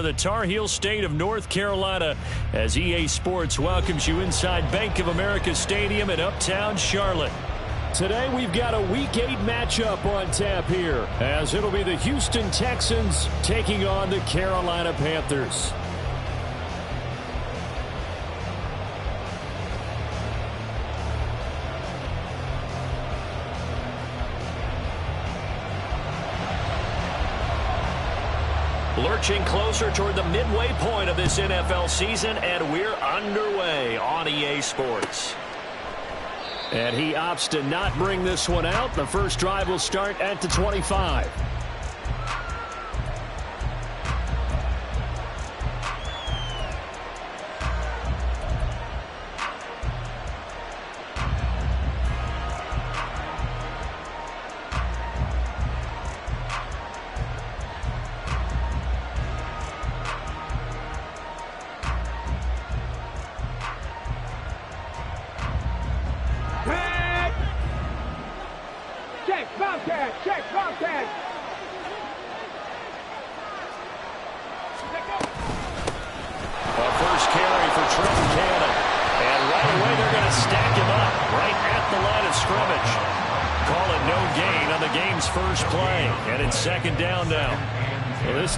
the Tar Heel state of North Carolina as EA Sports welcomes you inside Bank of America Stadium in Uptown Charlotte. Today we've got a Week 8 matchup on tap here, as it'll be the Houston Texans taking on the Carolina Panthers. Lurching closer toward the midway point of this NFL season, and we're underway on EA Sports. And he opts to not bring this one out. The first drive will start at the 25.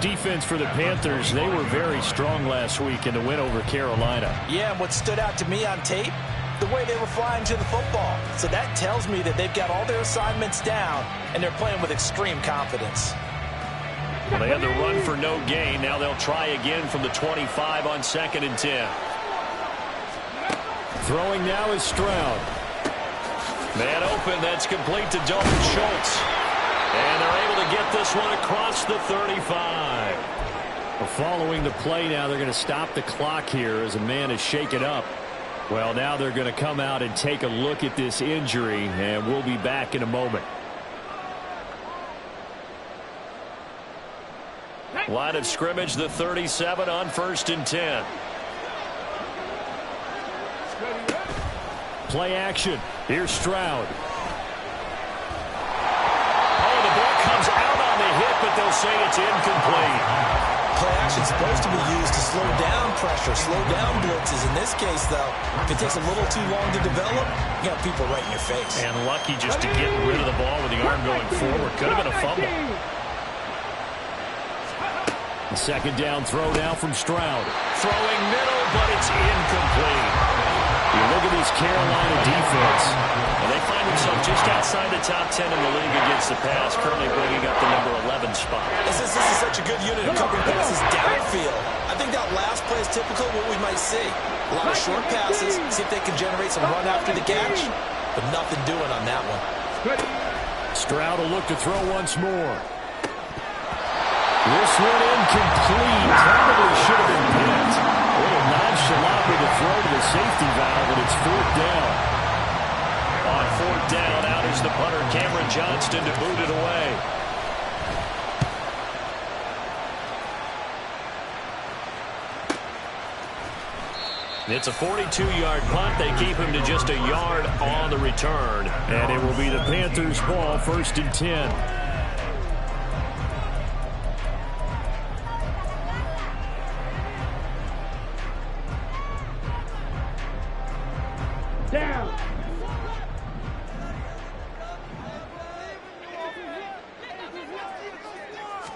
Defense for the Panthers, they were very strong last week in the win over Carolina. Yeah, and what stood out to me on tape, the way they were flying to the football. So that tells me that they've got all their assignments down, and they're playing with extreme confidence. Well, they had the run for no gain. Now they'll try again from the 25 on 2nd and 10. Throwing now is Stroud. Man open, that's complete to Dalton Schultz. And they're able to get this one across the 35. Well, following the play now, they're going to stop the clock here as a man is shaken up. Well, now they're going to come out and take a look at this injury, and we'll be back in a moment. Line of scrimmage, the 37 on 1st and 10. Play action. Here's Stroud. Comes out on the hit, but they'll say it's incomplete. Play action is supposed to be used to slow down pressure, slow down blitzes. In this case, though, if it takes a little too long to develop, you got people right in your face. And lucky just to get rid of the ball with the arm going forward. Could have been a fumble. The 2nd down throw now from Stroud. Throwing middle, but it's incomplete. You look at this Carolina defense, and they find themselves just outside the top 10 in the league against the pass, currently bringing up the number 11 spot. This is such a good unit of covering passes downfield. I think that last play is typical of what we might see. A lot of short passes, see if they can generate some run after the catch, but nothing doing on that one. Stroud will look to throw once more. This one incomplete. Probably should have been picked. A little nonchalant with the throw to the safety valve, and it's 4th down. On 4th down, out is the punter, Cameron Johnston, to boot it away. It's a 42-yard punt. They keep him to just a yard on the return. And it will be the Panthers' ball, 1st and 10. Down.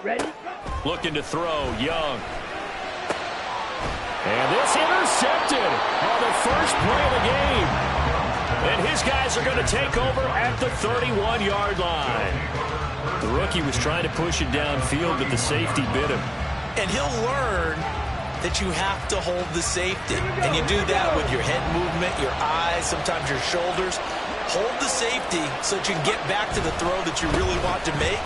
Ready? Looking to throw, Young. And this intercepted on the first play of the game. And his guys are going to take over at the 31-yard line. The rookie was trying to push it downfield, but the safety bit him. And he'll learn that you have to hold the safety. And you do that with your head movement, your eyes, sometimes your shoulders. Hold the safety so that you can get back to the throw that you really want to make.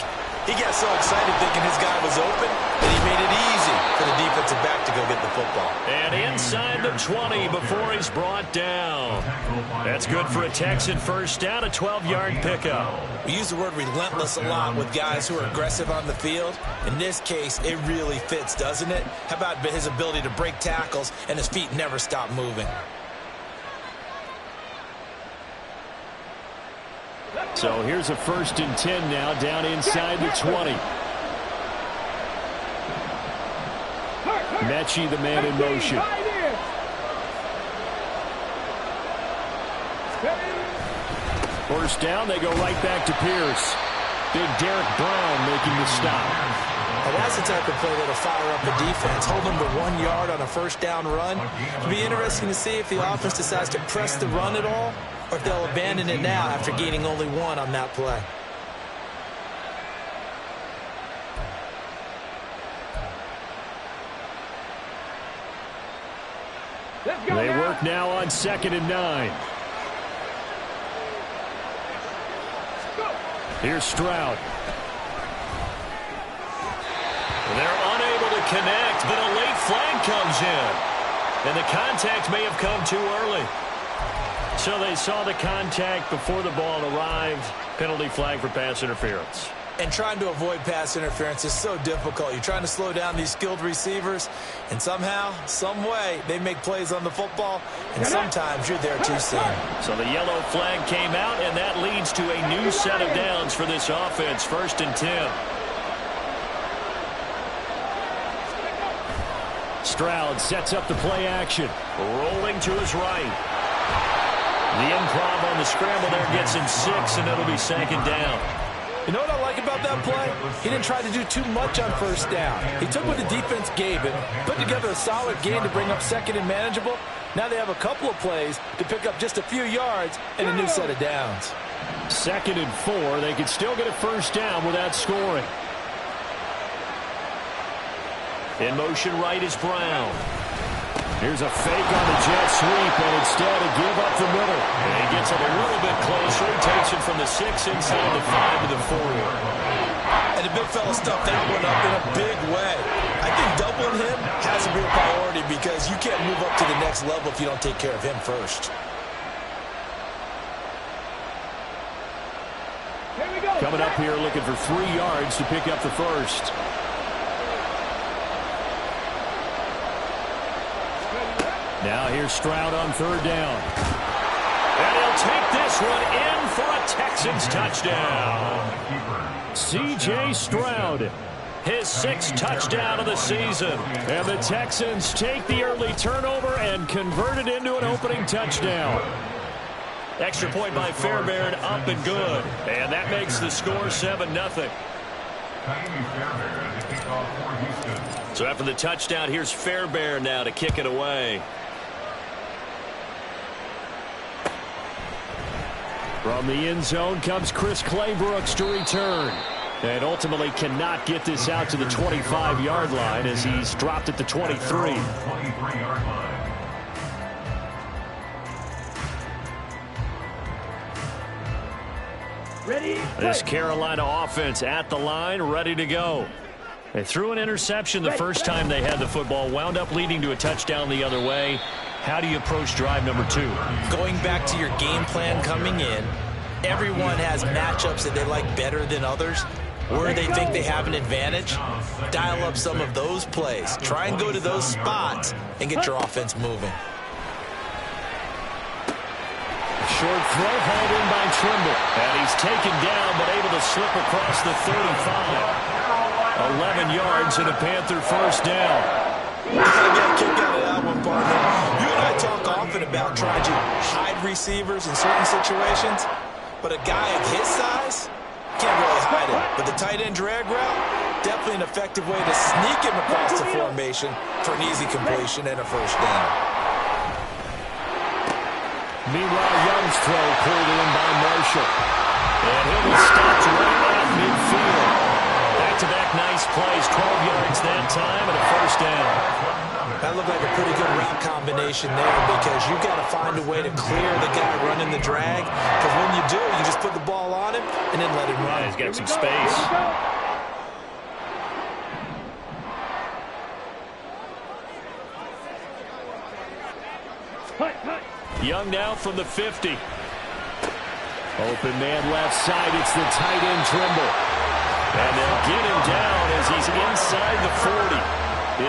He got so excited thinking his guy was open that he made it easy for the defensive back to go get the football. And inside the 20 before he's brought down. That's good for a Texan first down, a 12-yard pickup. We use the word relentless a lot with guys who are aggressive on the field. In this case, it really fits, doesn't it? How about his ability to break tackles and his feet never stop moving? So here's a 1st and 10 now, down inside the 20. Mechie, the man in motion. First down, they go right back to Pierce. Big Derek Brown making the stop. Now that's the type of play that'll fire up the defense. Hold them to 1 yard on a first down run. It'll be interesting to see if the offense decides to press the run at all, or if they'll abandon it now after gaining only 1 on that play. They work now on 2nd and 9. Here's Stroud. They're unable to connect, but a late flag comes in. And the contact may have come too early. So they saw the contact before the ball arrived. Penalty flag for pass interference. And trying to avoid pass interference is so difficult. You're trying to slow down these skilled receivers, and somehow, some way, they make plays on the football, and sometimes you're there too soon. So the yellow flag came out, and that leads to a new set of downs for this offense. 1st and 10. Stroud sets up the play action. Rolling to his right. The improv on the scramble there gets him 6, and it'll be 2nd down. You know what I like about that play? He didn't try to do too much on first down. He took what the defense gave him, put together a solid game to bring up 2nd and manageable. Now they have a couple of plays to pick up just a few yards and a new set of downs. 2nd and 4. They could still get a first down without scoring. In motion right is Brown. Here's a fake on the jet sweep, and instead a give up the middle. And he gets it a little bit closer. He takes it from the 6 inside the 5 to the 4. And the big fella stuffed that one up in a big way. I think doubling him has to be a priority because you can't move up to the next level if you don't take care of him first. Coming up here looking for 3 yards to pick up the first. Now here's Stroud on 3rd down. And he'll take this one in for a Texans touchdown. C.J. Stroud, his 6th touchdown of the season. And the Texans take the early turnover and convert it into an opening touchdown. Extra point by Fairbairn, up and good. And that makes the score 7-0. So after the touchdown, here's Fairbairn now to kick it away. From the end zone comes Chris Claybrooks to return. And ultimately cannot get this out to the 25-yard line as he's dropped at the 23. Ready? This Carolina offense at the line, ready to go. They threw an interception the first time they had the football, wound up leading to a touchdown the other way. How do you approach drive number 2? Going back to your game plan coming in, everyone has matchups that they like better than others. Where they think they have an advantage, dial up some of those plays. Try and go to those spots and get your offense moving. Short throw hauled in by Trimble. And he's taken down but able to slip across the 35. 11 yards and a Panther first down. I got a kick out of that one, partner. You and I talk often about trying to hide receivers in certain situations, but a guy of his size can't really hide him. But the tight end drag route, definitely an effective way to sneak him across the formation for an easy completion and a first down. Meanwhile, Young's throw pulled in by Marshall. And he'll be stopped right at midfield. Back-to-back nice plays, 12 yards that time and a first down. That looked like a pretty good route combination there because you've got to find a way to clear the guy running the drag. Because when you do, you just put the ball on him and then let him run. He's got some space. Young now from the 50. Open man left side. It's the tight end Trimble. And they'll get him down as he's inside the 40.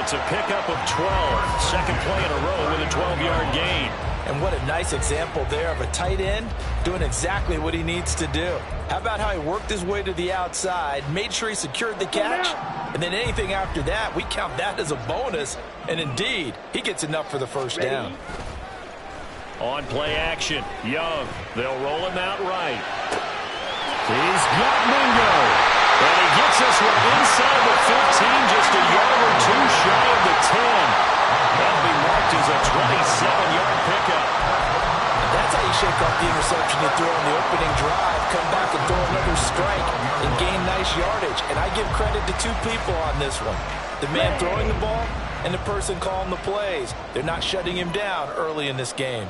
It's a pickup of 12. Second play in a row with a 12-yard gain. And what a nice example there of a tight end doing exactly what he needs to do. How about how he worked his way to the outside, made sure he secured the catch, And then anything after that, we count that as a bonus. And indeed, he gets enough for the first down. On play action, Young. They'll roll him out right. He's got Mingo. And he gets this one inside the 15, just a yard or two shy of the 10. That'll be marked as a 27-yard pickup. That's how you shake off the interception you throw on the opening drive, come back and throw another strike and gain nice yardage. And I give credit to two people on this one. The man throwing the ball and the person calling the plays. They're not shutting him down early in this game.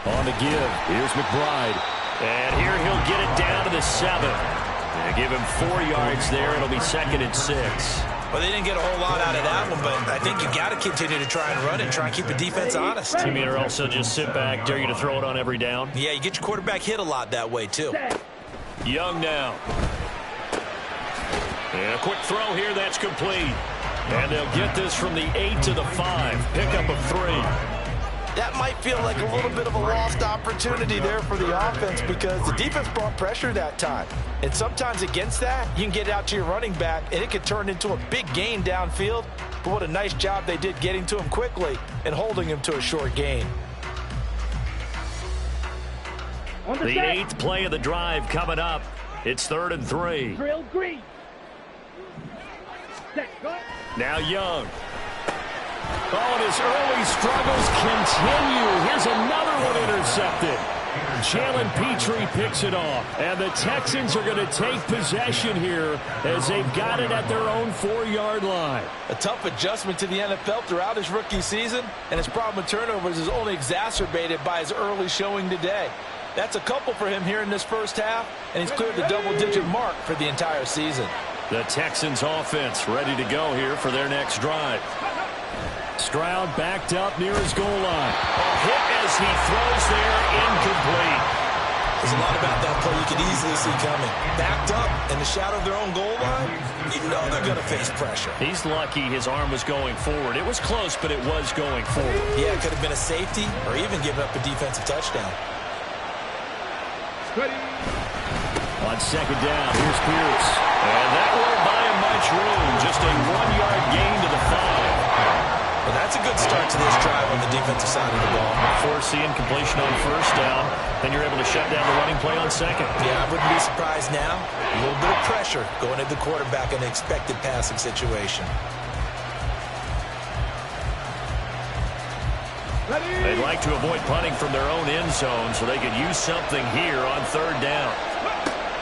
On the give, here's McBride. And here he'll get it down to the 7. And give him 4 yards there. It'll be 2nd and 6. Well, they didn't get a whole lot out of that one, but I think you got to continue to try and run and try and keep the defense honest. You mean or also just sit back, dare you to throw it on every down? Yeah, you get your quarterback hit a lot that way, too. Young now. And a quick throw here, that's complete. And they'll get this from the 8 to the 5. Pickup of 3. That might feel like a little bit of a lost opportunity there for the offense because the defense brought pressure that time. And sometimes against that, you can get out to your running back, and it could turn into a big gain downfield. But what a nice job they did getting to him quickly and holding him to a short gain. The 8th play of the drive coming up. It's 3rd and 3. Drill green. Now Young. Oh, and his early struggles continue. Here's another one intercepted. Jalen Petrie picks it off. And the Texans are going to take possession here as they've got it at their own 4-yard line. A tough adjustment to the NFL throughout his rookie season, and his problem with turnovers is only exacerbated by his early showing today. That's a couple for him here in this first half, and he's cleared the double-digit mark for the entire season. The Texans offense ready to go here for their next drive. Stroud backed up near his goal line. A hit as he throws there, incomplete. There's a lot about that play you can easily see coming. Backed up in the shadow of their own goal line, you know they're going to face pressure. He's lucky his arm was going forward. It was close, but it was going forward. Yeah, it could have been a safety or even given up a defensive touchdown. On 2nd down, here's Pierce. And that won't buy him much room. Just a 1-yard gain to the 5. Well, that's a good start to this drive on the defensive side of the ball. Forcing completion on 1st down. Then you're able to shut down the running play on 2nd. Yeah, I wouldn't be surprised now. A little bit of pressure going at the quarterback in an expected passing situation. They'd like to avoid punting from their own end zone so they could use something here on 3rd down.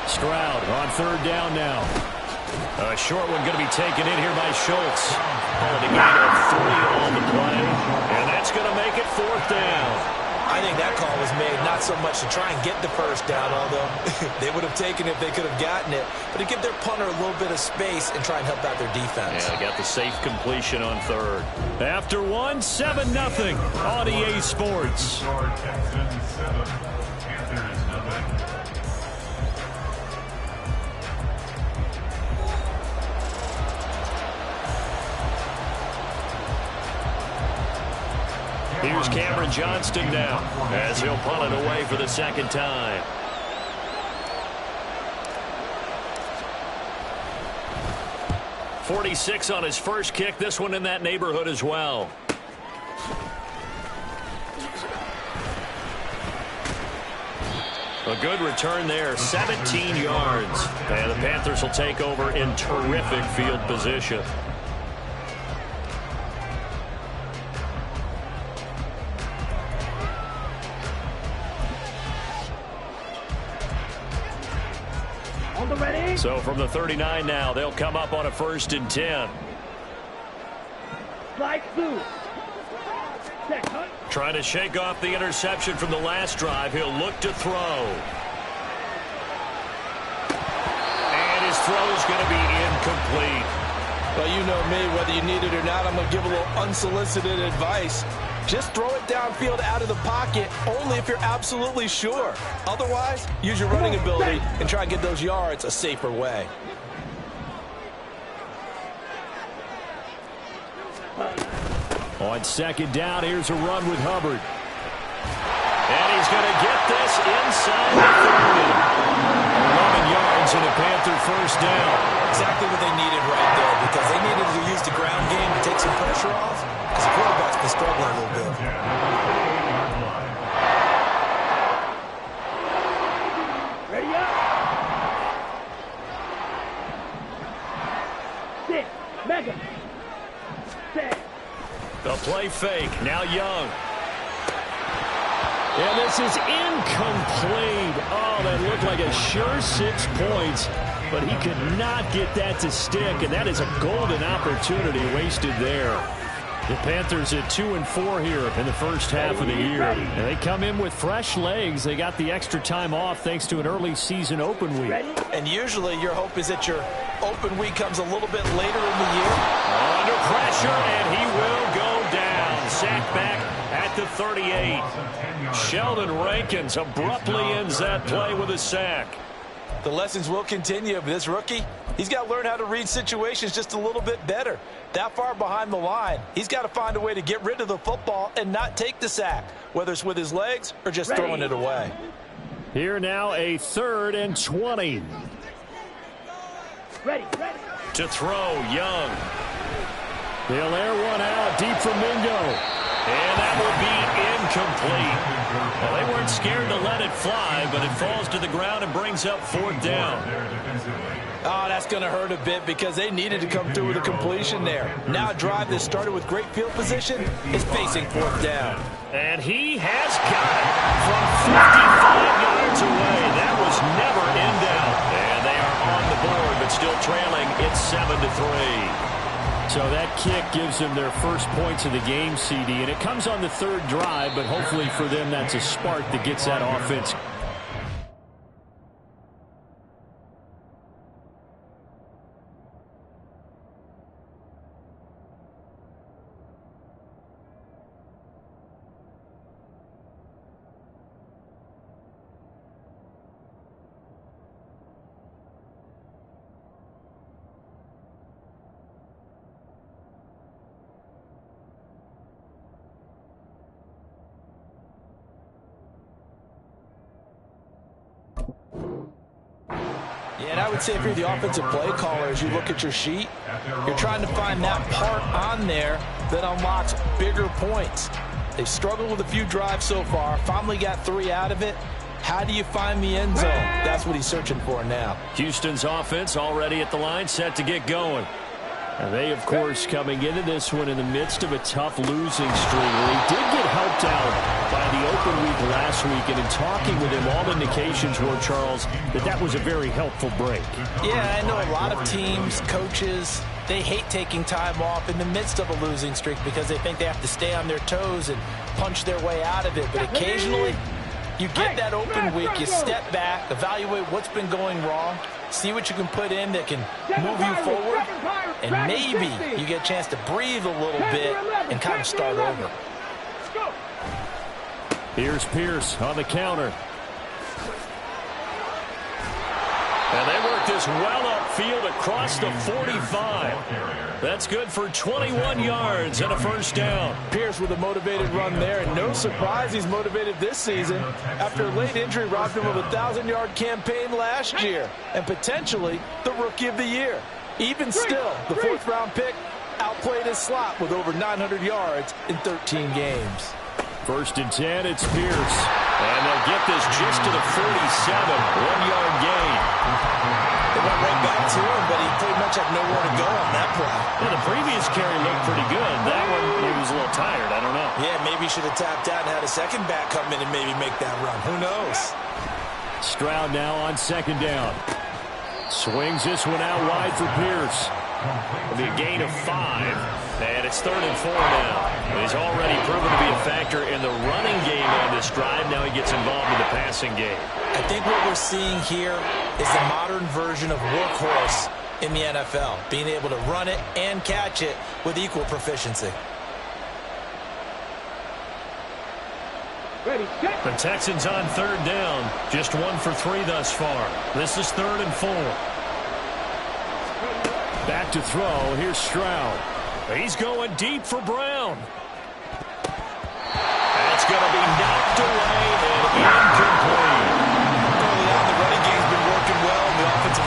Stroud on 3rd down now. A short one going to be taken in here by Schultz. Calling a gain of 3 on the play. And that's going to make it 4th down. I think that call was made not so much to try and get the first down, although they would have taken it if they could have gotten it, but to give their punter a little bit of space and try and help out their defense. Yeah, they got the safe completion on 3rd. After 1, 7-0 on EA Sports. Texans 7, Panthers 0. Here's Cameron Johnston now as he'll punt it away for the 2nd time. .46 on his first kick. This one in that neighborhood as well. A good return there, 17 yards. And the Panthers will take over in terrific field position. So from the 39 now, they'll come up on a 1st and 10. Slide through. Trying to shake off the interception from the last drive. He'll look to throw. And his throw's going to be incomplete. Well, you know me, whether you need it or not, I'm going to give a little unsolicited advice. Just throw it downfield out of the pocket only if you're absolutely sure. Otherwise, use your running ability and try and get those yards a safer way. On 2nd down, here's a run with Hubbard. And he's going to get this inside the 30. 11 yards yards and a Panther first down. Exactly what they needed right there, because they needed to use the ground game to take some pressure off, because the quarterback's been struggling a little bit. Ready up. Six. Mega. Set. The play fake. Now Young. And this is incomplete. Oh, that looked like a sure 6 points, but he could not get that to stick, and that is a golden opportunity wasted there. The Panthers at 2-4 here in the first half of the year. And they come in with fresh legs. They got the extra time off thanks to an early season open week. And usually your hope is that your open week comes a little bit later in the year. Under pressure, and he will go down. Sacked back at the 38. Sheldon Rankins abruptly ends that play with a sack. The lessons will continue, but this rookie, he's got to learn how to read situations just a little bit better. That far behind the line, he's got to find a way to get rid of the football and not take the sack, whether it's with his legs or just throwing it away. Here now a 3rd and 20. Ready. To throw, Young. They'll air one out deep from Mingo. And that will be incomplete. Well, they weren't scared to let it fly, but it falls to the ground and brings up 4th down. Oh, that's going to hurt a bit because they needed to come through with a completion there. Now a drive that started with great field position is facing 4th down. And he has got it from 55 yards away. That was never in doubt. And they are on the board, but still trailing. It's 7-3. So that kick gives them their first points of the game, CD, and it comes on the 3rd drive, but hopefully for them that's a spark that gets that offense. Yeah, and I would say if you're the offensive play caller, as you look at your sheet, you're trying to find that part on there that unlocks bigger points. They've struggled with a few drives so far, finally got 3 out of it. How do you find the end zone? That's what he's searching for now. Houston's offense already at the line, set to get going. And they, of course, coming into this one in the midst of a tough losing streak. They did get helped out by the open week last week, and in talking with him, all indications were, Charles, that was a very helpful break. Yeah, I know a lot of teams, coaches, they hate taking time off in the midst of a losing streak because they think they have to stay on their toes and punch their way out of it. But occasionally, you get that open week, you step back, evaluate what's been going wrong, see what you can put in that can move you forward, and maybe you get a chance to breathe a little bit and kind of start over. Here's Pierce on the counter. And they work this well upfield across the 45. That's good for 21 yards and a first down. Pierce with a motivated run there, and no surprise he's motivated this season after a late injury robbed him of a 1,000-yard campaign last year and potentially the Rookie of the Year. Even still, the 4th-round pick outplayed his slot with over 900 yards in 13 games. 1st and 10, it's Pierce. And they'll get this just to the 47, 1-yard gain. They went right back to him, but he pretty much had nowhere to go on that play. Well, the previous carry looked pretty good. That one, he was a little tired. I don't know. Yeah, maybe he should have tapped out and had a second back come in and maybe make that run. Who knows? Stroud now on 2nd down. Swings this one out wide for Pierce. It'll be a gain of 5. And it's 3rd and 4 now. He's already proven to be a factor in the running game on this drive. Now he gets involved in the passing game. I think what we're seeing here is the modern version of workhorse in the NFL, being able to run it and catch it with equal proficiency. The Texans on 3rd down. Just 1 for 3 thus far. This is 3rd and 4. Back to throw. Here's Stroud. He's going deep for Brown. That's going to be knocked away and incomplete. Early on, the running game's been working well. The offensive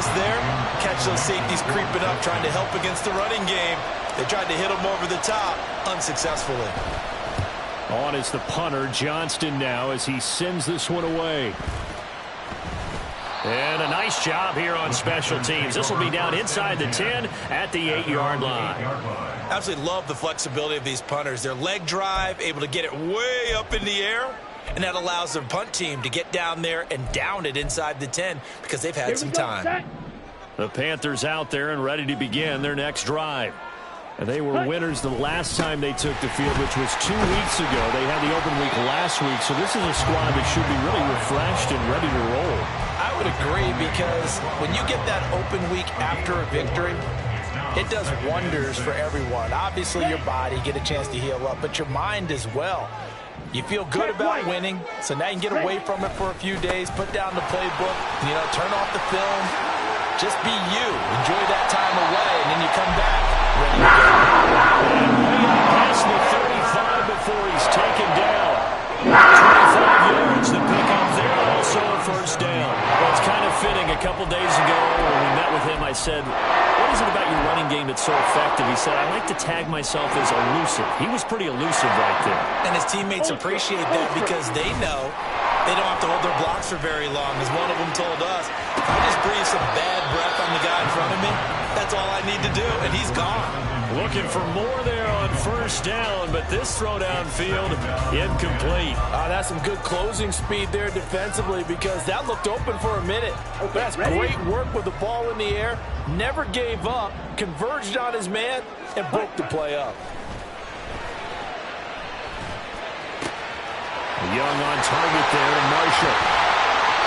notice there, catch those safeties creeping up, trying to help against the running game. They tried to hit him over the top, unsuccessfully. On is the punter, Johnston, now as he sends this one away. And a nice job here on special teams. This will be down inside the 10 at the 8-yard line. Absolutely love the flexibility of these punters. Their leg drive, able to get it way up in the air, and that allows their punt team to get down there and down it inside the 10 because they've had some time. The Panthers out there and ready to begin their next drive. And they were winners the last time they took the field, which was 2 weeks ago. They had the open week last week, so this is a squad that should be really refreshed and ready to roll. I would agree, because when you get that open week after a victory, it does wonders for everyone. Obviously, your body, get a chance to heal up, but your mind as well. You feel good about winning, so now you can get away from it for a few days, put down the playbook, turn off the film. Just be you. Enjoy that time away, and then you come back ready to go. And way out past the 35 before he's taken down. 25 yards to pick up there, also a first down. Well, it's kind of fitting. A couple days ago when we met with him, I said, what is it about your running game that's so effective? He said, I like to tag myself as elusive. He was pretty elusive right there. And his teammates appreciate that because they know they don't have to hold their blocks for very long. As one of them told us, if I just breathe some bad breath on the guy in front of me, that's all I need to do, and he's gone. Looking for more there on first down, but this throw downfield incomplete. That's some good closing speed there defensively, because that looked open for a minute. That's great work with the ball in the air. Never gave up, converged on his man, and broke the play up. Young on target there to Marshall.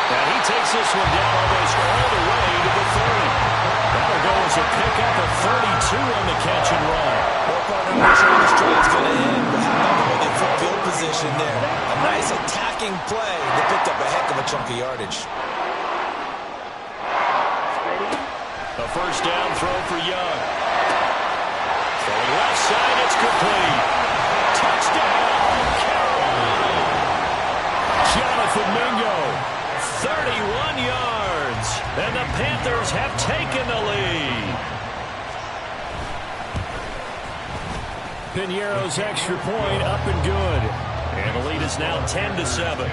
And he takes this one down almost all the way to the 30. That'll go as a pickup of 32 on the catch and run. Well, partner, I'm not sure when this drive's going to end, but how about the way they put field position there? A nice attacking play that picked up a heck of a chunk of yardage. A first down throw for Young. Throwing left side, it's complete. Touchdown, Carolina. Jonathan Mingo, 31 yards, and the Panthers have taken the lead. Piñeiro's extra point up and good, and the lead is now 10-7.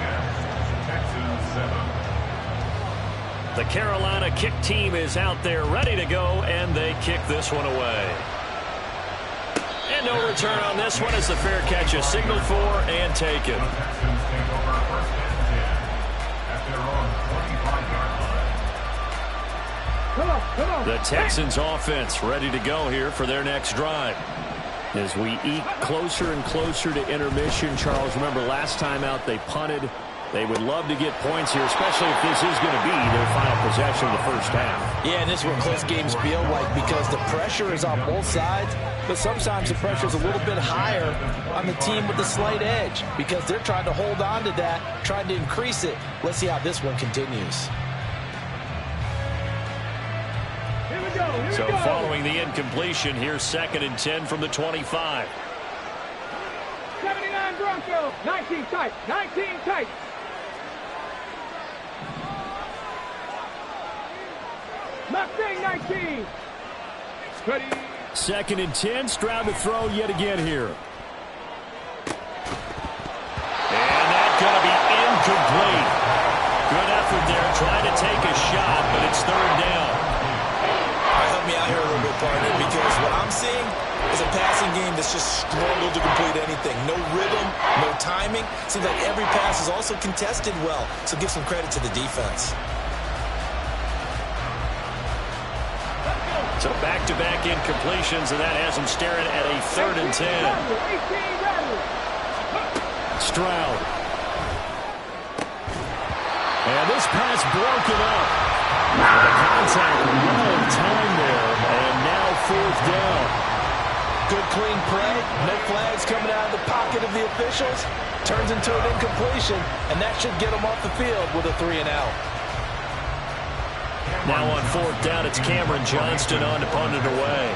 The Carolina kick team is out there ready to go, and they kick this one away. And no return on this one as the fair catch is signaled for and taken. The Texans offense ready to go here for their next drive. As we eke closer and closer to intermission, Charles, remember last time out they punted. They would love to get points here, especially if this is going to be their final possession of the first half. Yeah, and this is what close games feel like, because the pressure is on both sides, but sometimes the pressure is a little bit higher on the team with the slight edge, because they're trying to hold on to that, trying to increase it. Let's see how this one continues. So following the incompletion, here's 2nd and 10 from the 25. 79 Broncos, 19 tight, 19 tight. Mustang 19. Ready. 2nd and 10, Stroud to throw yet again here. And that's going to be incomplete. Good effort there, trying to take a shot, but it's 3rd down. Help me out here a little bit, partner, because what I'm seeing is a passing game that's just struggled to complete anything. No rhythm, no timing. Seems like every pass is also contested well, so give some credit to the defense. So back-to-back incompletions, and that has him staring at a 3rd and 10. Stroud. And this pass broken up. The contact, long time there, and now 4th down. Good clean play, no flags coming out of the pocket of the officials. Turns into an incompletion, and that should get them off the field with a 3-and-out. Now on 4th down, it's Cameron Johnston on to punt it away.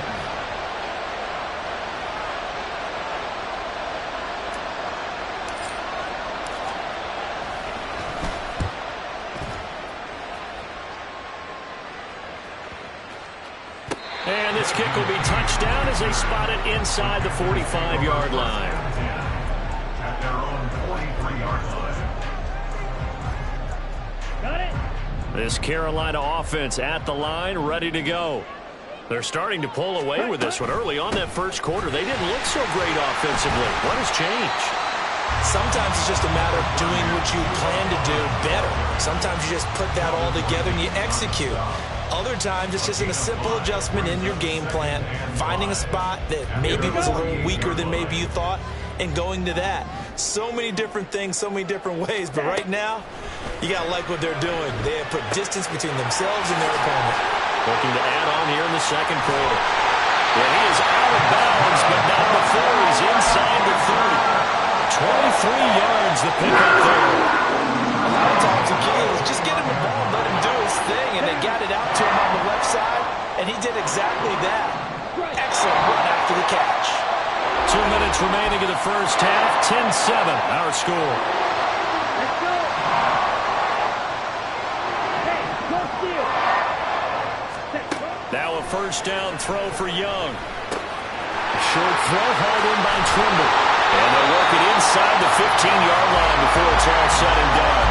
And this kick will be touched down as they spot it inside the 45-yard line. At their own 43-yard line. Got it. This Carolina offense at the line, ready to go. They're starting to pull away with this one. Early on that first quarter, they didn't look so great offensively. What has changed? Sometimes it's just a matter of doing what you plan to do better. Sometimes you just put that all together and you execute. Other times it's just a simple adjustment in your game plan, finding a spot that maybe was a little weaker than maybe you thought, and going to that. So many different things, so many different ways, but right now, you got to like what they're doing. They have put distance between themselves and their opponent. Looking to add on here in the second quarter. Yeah, he is out of bounds, but not before he's inside the 30. 23 yards the pickup there. A lot of times the key is just get him the ball, let him do his thing, and they got it out to him on the left side, and he did exactly that. Excellent run after the catch. 2 minutes remaining in the first half. 10-7, our score. Let's go. Hey, go steal. Now a first down throw for Young. Short throw hauled in by Trimble. And they'll work it inside the 15-yard line before it's all said and done.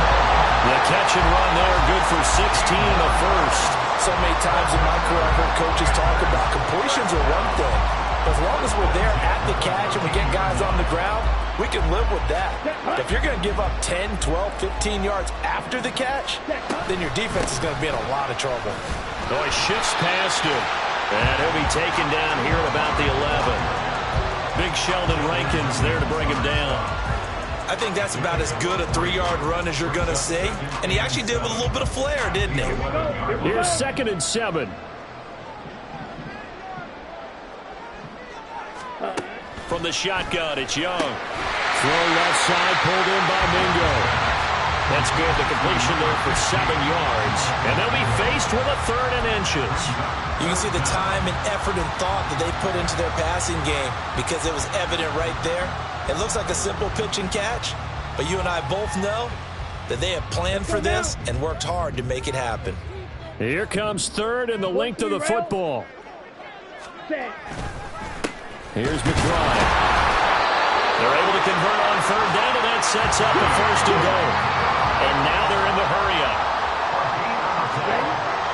The catch and run there, good for 16 and a first. So many times in my career I've heard coaches talk about completions are one thing. As long as we're there at the catch and we get guys on the ground, we can live with that. If you're going to give up 10, 12, 15 yards after the catch, then your defense is going to be in a lot of trouble. So he shifts past him. And he'll be taken down here at about the 11. Big Sheldon Rankins there to bring him down. I think that's about as good a 3-yard run as you're going to see. And he actually did with a little bit of flair, didn't he? Here's 2nd and 7. From the shotgun, it's Young. Throw left side, pulled in by Mingo. That's good. The completion there for 7 yards. And they'll be faced with a 3rd and inches. You can see the time and effort and thought that they put into their passing game because it was evident right there. It looks like a simple pitch and catch, but you and I both know that they have planned for this and worked hard to make it happen. Here comes 3rd and the length of the football. Here's Betroit. They're able to convert on 3rd down, and that sets up a 1st and goal. And now they're in the hurry-up.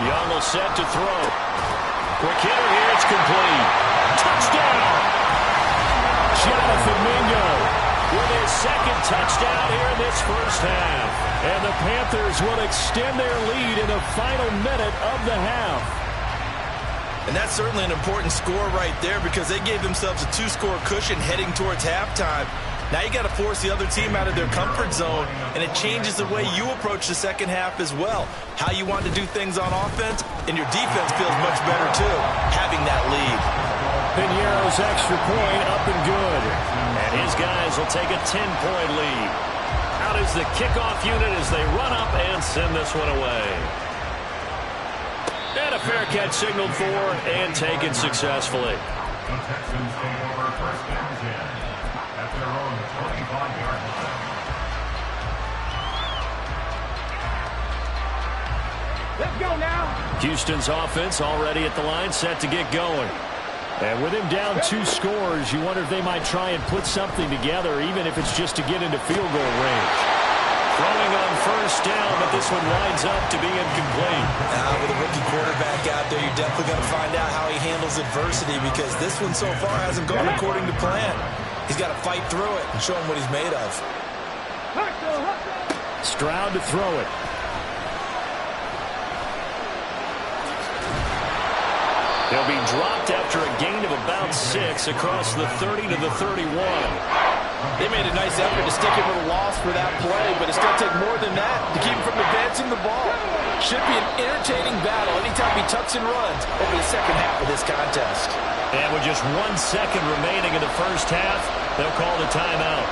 Young will set to throw. Quick hitter here, it's complete. Touchdown! Jonathan Mingo with his 2nd touchdown here in this first half. And the Panthers will extend their lead in the final minute of the half. And that's certainly an important score right there because they gave themselves a 2-score cushion heading towards halftime. Now you got to force the other team out of their comfort zone, and it changes the way you approach the second half as well. How you want to do things on offense, and your defense feels much better too, having that lead. Piñeiro's extra point up and good. And his guys will take a 10-point lead. Out is the kickoff unit as they run up and send this one away. And a fair catch signaled for and taken successfully. The Texans take over 1st and 10 at their own 25-yard line. Let's go now. Houston's offense already at the line, set to get going. And with him down 2 scores, you wonder if they might try and put something together, even if it's just to get into field goal range. Throwing on 1st down, but this one winds up to be incomplete. With a rookie quarterback out there, you're definitely going to find out how he handles adversity because this one so far hasn't gone according to plan. He's got to fight through it and show him what he's made of. Stroud to throw it. He'll be dropped after a gain of about 6 across the 30 to the 31. They made a nice effort to stick him with a loss for that play, but it's going to take more than that to keep him from advancing the ball. Should be an entertaining battle anytime he tucks and runs over the second half of this contest. And with just 1 second remaining in the first half, they'll call the timeout.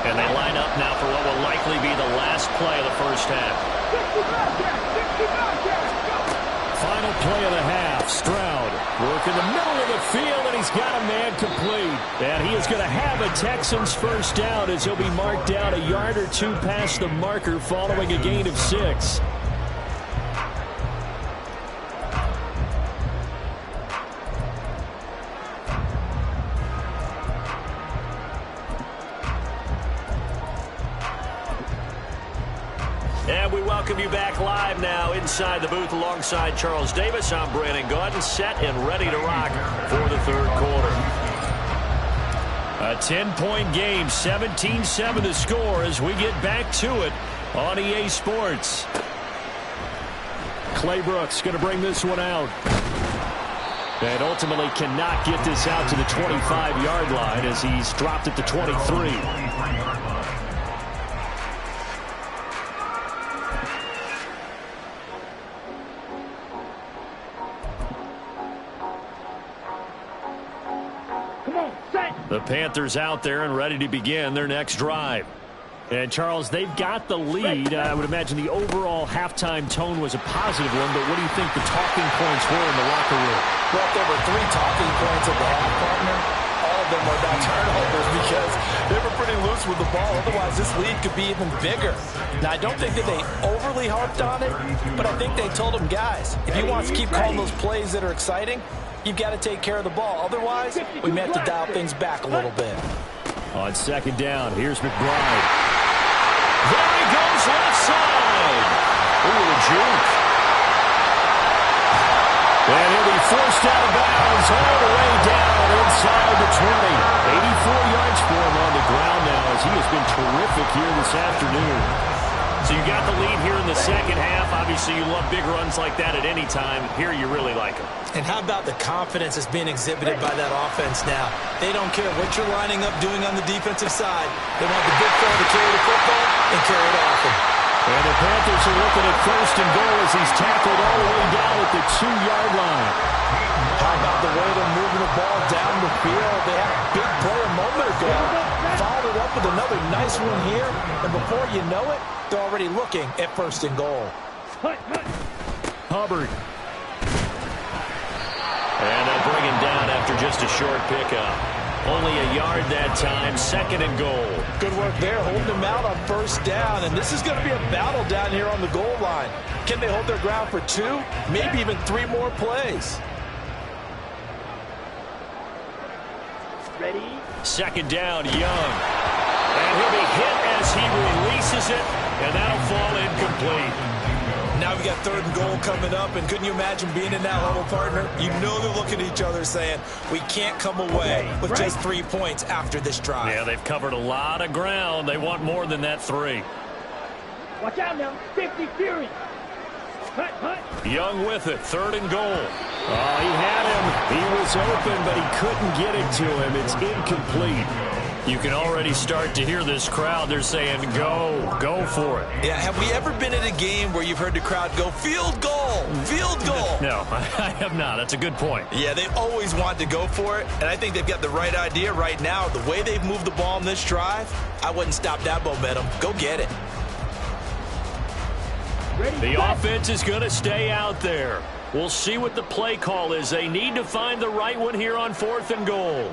And they line up now for what will likely be the last play of the first half. Final play of the half, Stroud. Work in the middle of the field, and he's got a man complete. And he is going to have a Texans first down as he'll be marked down a yard or two past the marker following a gain of 6. And we welcome you back live now inside the booth alongside Charles Davis. I'm Brandon Gaudin, set and ready to rock for the third quarter. A 10-point game, 17-7 the score as we get back to it on EA Sports. Clay Brooks going to bring this one out. And ultimately cannot get this out to the 25-yard line as he's dropped at the 23. The Panthers out there and ready to begin their next drive. And, Charles, they've got the lead. I would imagine the overall halftime tone was a positive one, but what do you think the talking points were in the locker room? Well, there were 3 talking points at the half, partner. All of them were about turnovers because they were pretty loose with the ball. Otherwise, this lead could be even bigger. Now, I don't think that they overly harped on it, but I think they told them, guys, if you want to keep calling those plays that are exciting, you've got to take care of the ball. Otherwise, we may have to dial things back a little bit. On second down, here's McBride. There he goes left side. Ooh, a juke. And he'll be forced out of bounds all the way down inside the 20. 84 yards for him on the ground now as he has been terrific here this afternoon. So you got the lead here in the second half. Obviously, you love big runs like that at any time. Here you really like them. And how about the confidence that's being exhibited by that offense now? They don't care what you're lining up doing on the defensive side. They want the big fella to carry the football and carry it often. And the Panthers are looking at first and goal as he's tackled all the way down at the 2-yard line. How about the way they're moving the ball down the field? They had a big play a moment ago. Followed it up with another nice one here. And before you know it, they're already looking at first and goal. Hubbard. And they'll bring him down after just a short pickup. Only a yard that time, second and goal. Good work there, holding them out on first down. And this is going to be a battle down here on the goal line. Can they hold their ground for 2, maybe even 3 more plays? Ready? Second down, Young. And he'll be hit as he releases it, and that'll fall incomplete. Now we got third and goal coming up, and couldn't you imagine being in that level, partner? You know they're looking at each other saying, we can't come away with just 3 points after this drive. Yeah, they've covered a lot of ground. They want more than that 3. Watch out now. 50 Fury. Young with it, third and goal. Oh, he had him. He was open, but he couldn't get it to him. It's incomplete. You can already start to hear this crowd. They're saying, go for it. Yeah, have we ever been in a game where you've heard the crowd go, field goal, field goal? No, I have not. That's a good point. Yeah, they always want to go for it, and I think they've got the right idea right now. The way they've moved the ball in this drive, I wouldn't stop that momentum. Go get it. The offense is going to stay out there. We'll see what the play call is. They need to find the right one here on fourth and goal.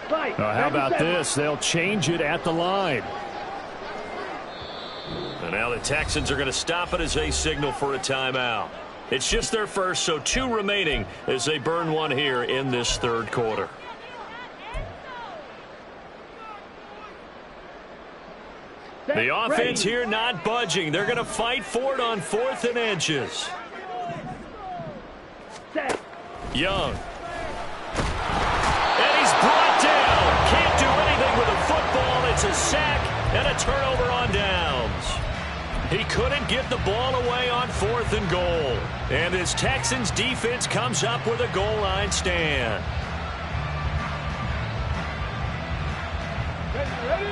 How about this? They'll change it at the line. And now the Texans are going to stop it as they signal for a timeout. It's just their first, so 2 remaining as they burn one here in this third quarter. The offense here not budging. They're going to fight for it on 4th and inches. Young. And he's brought down. Can't do anything with a football. It's a sack and a turnover on downs. He couldn't get the ball away on 4th and goal. And this Texans defense comes up with a goal line stand.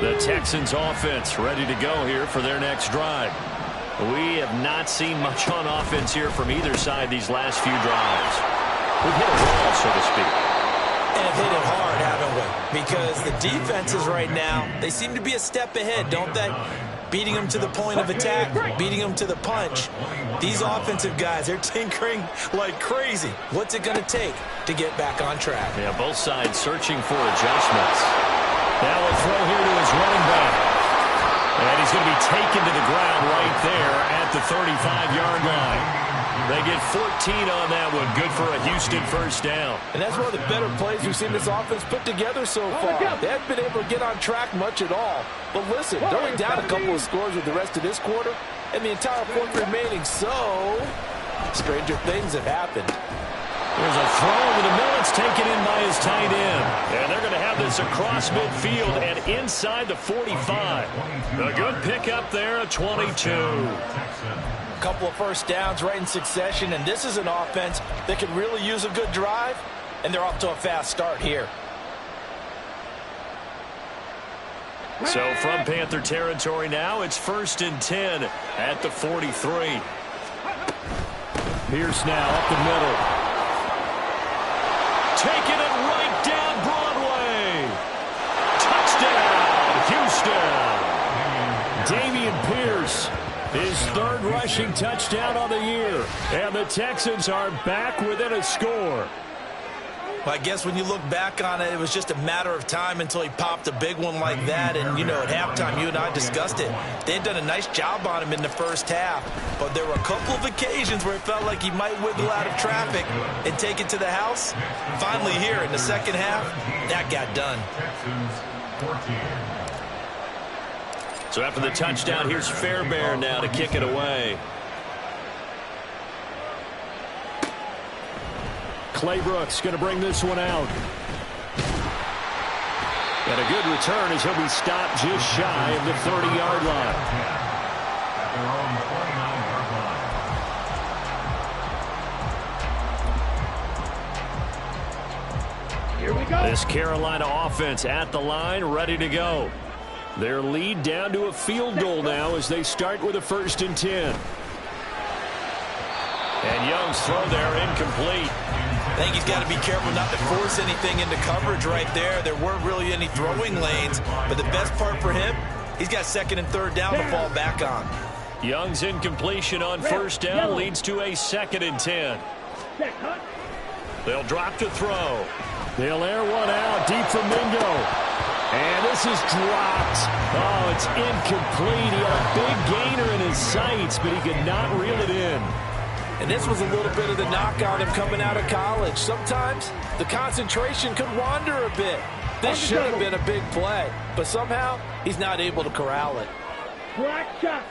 The Texans offense ready to go here for their next drive. We have not seen much on offense here from either side these last few drives. We've hit a wall, so to speak. And hit it hard, haven't we? Because the defenses right now, they seem to be a step ahead, don't they? beating them to the point of attack, beating them to the punch. These offensive guys, they're tinkering like crazy. What's it going to take to get back on track? Yeah, both sides searching for adjustments. Now a throw here to his running back. And he's going to be taken to the ground right there at the 35-yard line. They get 14 on that one. Good for a Houston first down. And that's one of the better plays we've seen this offense put together so far. They haven't been able to get on track much at all. But listen, they're only down a couple of scores with the rest of this quarter, and the entire fourth remaining. So, stranger things have happened. There's a throw over the middle. It's taken in by his tight end. And they're going to have this across midfield and inside the 45. A good pickup there at 22. A couple of first downs right in succession, and this is an offense that can really use a good drive, and they're off to a fast start here. So from Panther territory now, it's 1st and 10 at the 43. Pierce now up the middle. Taking it right down Broadway. Touchdown, Houston. Dameon Pierce, his 3rd rushing touchdown on the year. And the Texans are back within a score. Well, I guess when you look back on it, it was just a matter of time until he popped a big one like that. And, you know, at halftime, you and I discussed it. They had done a nice job on him in the first half. But there were a couple of occasions where it felt like he might wiggle out of traffic and take it to the house. Finally here in the second half, that got done. So after the touchdown, here's Fairbairn now to kick it away. Claybrooks going to bring this one out. And a good return as he'll be stopped just shy of the 30-yard line. Here we go. This Carolina offense at the line, ready to go. Their lead down to a field goal now as they start with a 1st and 10. And Young's throw there incomplete. I think he's got to be careful not to force anything into coverage right there. There weren't really any throwing lanes, but the best part for him, he's got 2nd and 3rd down to fall back on. Young's incompletion on 1st down leads to a 2nd and 10. They'll drop to throw. They'll air one out deep from Mingo. And this is dropped. Oh, it's incomplete. He had a big gainer in his sights, but he could not reel it in. And this was a little bit of the knock on him coming out of college. Sometimes the concentration could wander a bit. This should have been a big play, but somehow he's not able to corral it. Black shot.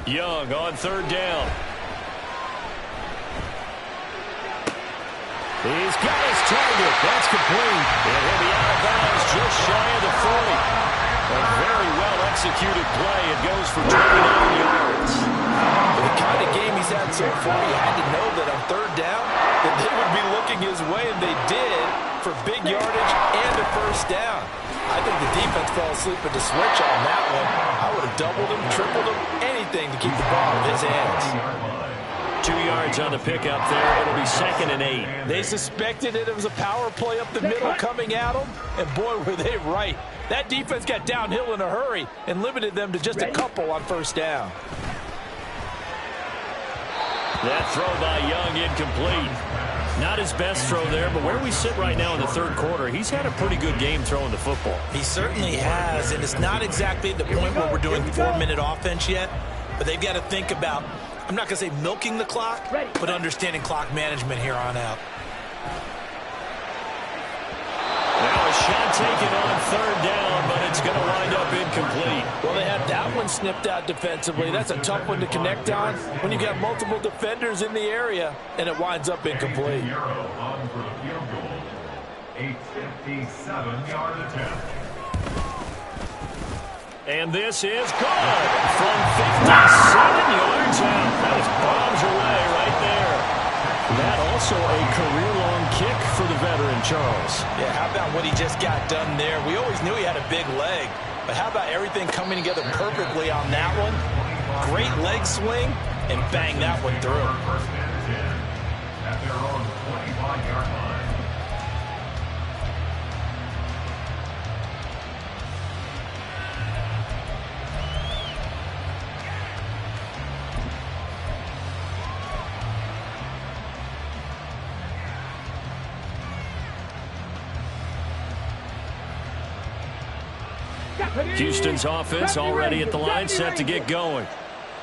Young on 3rd down. He's got his target. That's complete. And he'll be out of bounds just shy of the 40. A very well-executed play. It goes for 29 yards. The kind of game he's had so far, you had to know that on 3rd down that they would be looking his way, and they did, for big yardage and a 1st down. I think the defense fell asleep at the switch on that one. I would have doubled him, tripled him, anything to keep the ball in his hands. 2 yards on the pickup there. It'll be 2nd and 8. They suspected it was a power play up the middle coming at them, and boy, were they right. That defense got downhill in a hurry and limited them to just a couple on 1st down. That throw by Young incomplete. Not his best throw there, but where we sit right now in the 3rd quarter, he's had a pretty good game throwing the football. He certainly has, and it's not exactly the point where we're doing 4-minute offense yet, but they've got to think about, I'm not going to say milking the clock, but understanding clock management here on out. Now a shot taken on 3rd down, but it's going to wind up incomplete. Well, they had that one snipped out defensively. That's a tough one to connect on when you got multiple defenders in the area, and it winds up incomplete. On for the field goal. A 57-yard attempt. And this is good from 57 yards out. That was bombs away right there. That also a career-long kick for the veteran, Charles. Yeah, how about what he just got done there? We always knew he had a big leg, but how about everything coming together perfectly on that one? Great leg swing, and bang that one through. 1st and 10 at their own 25-yard line. Houston's offense already at the line, set to get going.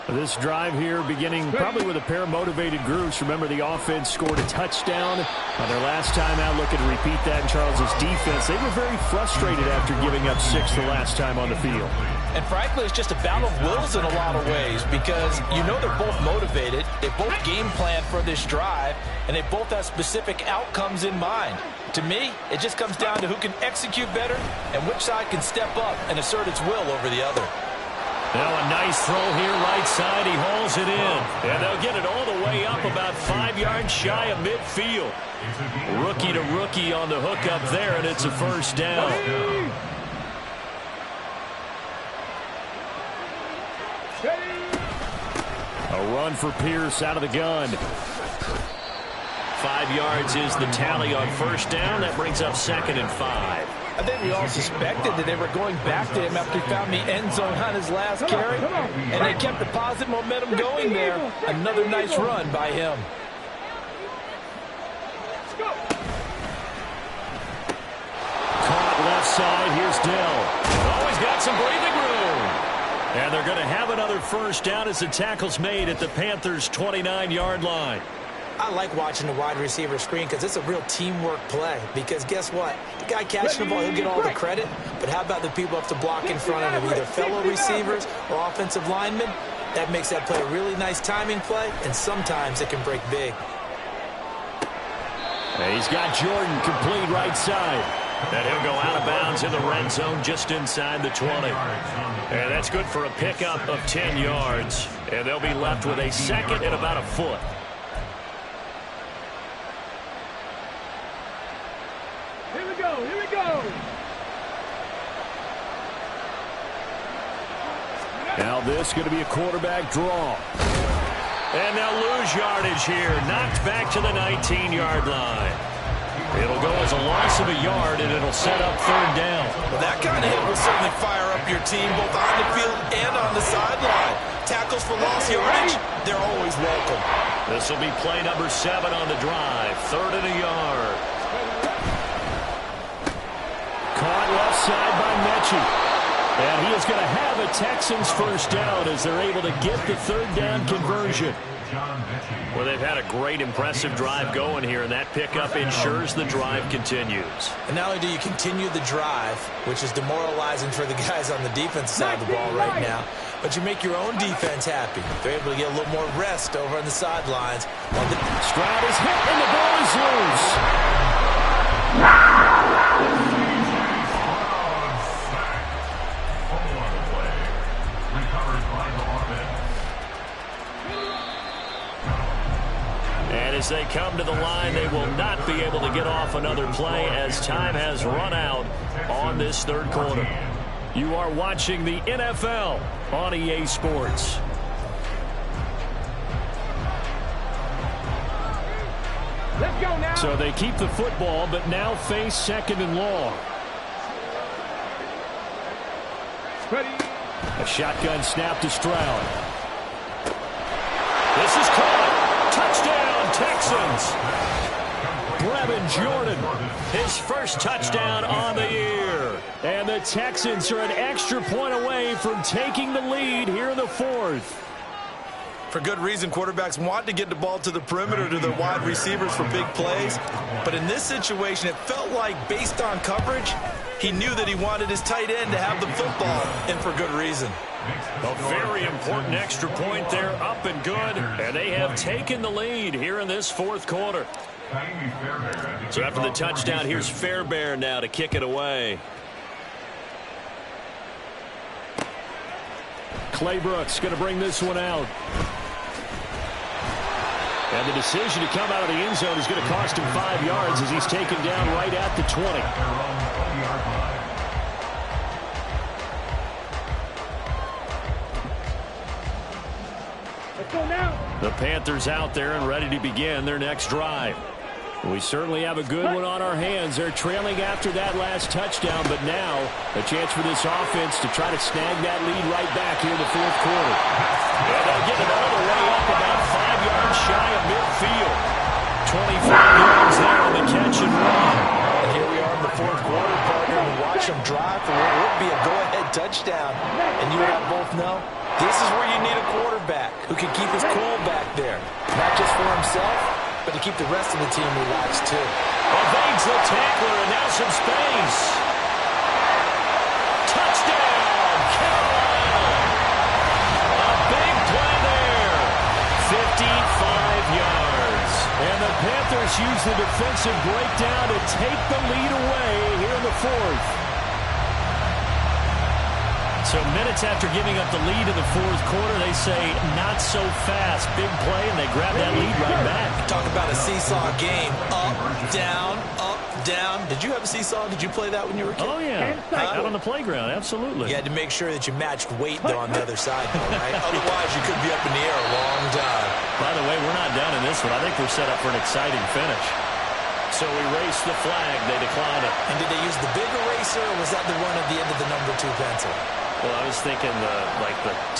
This drive here beginning probably with a pair of motivated groups. Remember, the offense scored a touchdown on their last time out. Looking to repeat that in Charles's defense. They were very frustrated after giving up 6 the last time on the field. And frankly, it's just a battle of wills in a lot of ways because you know they're both motivated. They both game plan for this drive, and they both have specific outcomes in mind. To me, it just comes down to who can execute better and which side can step up and assert its will over the other. Now a nice throw here, right side. He hauls it in. And they'll get it all the way up about 5 yards shy of midfield. Rookie to rookie on the hook up there, and it's a first down. A run for Pierce out of the gun. 5 yards is the tally on first down. That brings up 2nd and 5. I think we all suspected that they were going back to him after he found the end zone on his last carry, and they kept the positive momentum going there. Another nice run by him. Caught left side. Here's Dell. Always got some breathing room. And they're going to have another first down as the tackle's made at the Panthers' 29-yard line. I like watching the wide receiver screen because it's a real teamwork play. Because guess what? The guy catching the ball, he'll get all the credit. But how about the people up to block in front of him, either fellow receivers or offensive linemen? That makes that play a really nice timing play, and sometimes it can break big. He's got Jordan complete right side. And he'll go out of bounds in the red zone just inside the 20. And that's good for a pickup of 10 yards. And they'll be left with a 2nd and about a foot. Here we go, here we go. Now this is going to be a quarterback draw. And they'll lose yardage here. Knocked back to the 19-yard line. It'll go as a loss of a yard, and it'll set up 3rd down. Well, that kind of hit will certainly fire up your team both on the field and on the sideline. Tackles for lost yardage, they're always welcome. This will be play number 7 on the drive. 3rd and a yard. Caught left side by Mechie. And he is going to have a Texans first down as they're able to get the 3rd down conversion. Well, they've had a great, impressive drive going here, and that pickup ensures the drive continues. And not only do you continue the drive, which is demoralizing for the guys on the defensive side of the ball right now, but you make your own defense happy. They're able to get a little more rest over on the sidelines. Stroud is hit, and the ball is loose. And as they come to the line, they will not be able to get off another play as time has run out on this 3rd quarter. You are watching the NFL on EA Sports. Let's go now. So they keep the football, but now face 2nd and long. Ready. A shotgun snap to Stroud. This is caught. Touchdown, Texans. Brevin Jordan, his first touchdown on the year. And the Texans are an extra point away from taking the lead here in the 4th. For good reason, quarterbacks want to get the ball to the perimeter to their wide receivers for big plays. But in this situation, it felt like based on coverage, he knew that he wanted his tight end to have the football, and for good reason. A very important extra point there, up and good, and they have taken the lead here in this 4th quarter. So after the touchdown, here's Fairbairn now to kick it away. Claybrooks going to bring this one out. And the decision to come out of the end zone is going to cost him 5 yards as he's taken down right at the 20. The Panthers out there and ready to begin their next drive. We certainly have a good one on our hands. They're trailing after that last touchdown, but now a chance for this offense to try to snag that lead right back here in the 4th quarter. And they'll get it all the way up about 5 yards shy of midfield. 25 yards there on the catch and run. And here we are in the 4th quarter, partner, and watch them drive for what would be a go-ahead touchdown. And you and I both know this is where you need a quarterback who can keep his cool back there. Not just for himself, but to keep the rest of the team relaxed too. Evades the tackler and now some space. Touchdown, Carolina. A big play there. 55 yards. And the Panthers use the defensive breakdown to take the lead away here in the fourth. So minutes after giving up the lead in the fourth quarter, they say not so fast. Big play, and they grab that lead right back. Talk about a seesaw game. Up, down, up, down. Did you have a seesaw? Did you play that when you were a kid? Oh, yeah. Out on the playground, absolutely. You had to make sure that you matched weight, though, on the other side, though, right? Otherwise, you could be up in the air a long time. By the way, we're not done in this one. I think we're set up for an exciting finish. So we race the flag. They decline it. And did they use the big eraser, or was that the one at the end of the number 2 pencil? Well, I was thinking the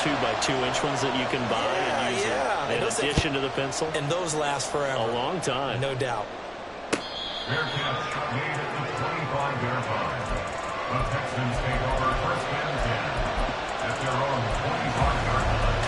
2x2-inch ones that you can buy and use in addition to the pencil. And those last forever. A long time. No doubt. Bearcats made it to 25-yard line. The Texans take over first and 10 at their own 25-yard line.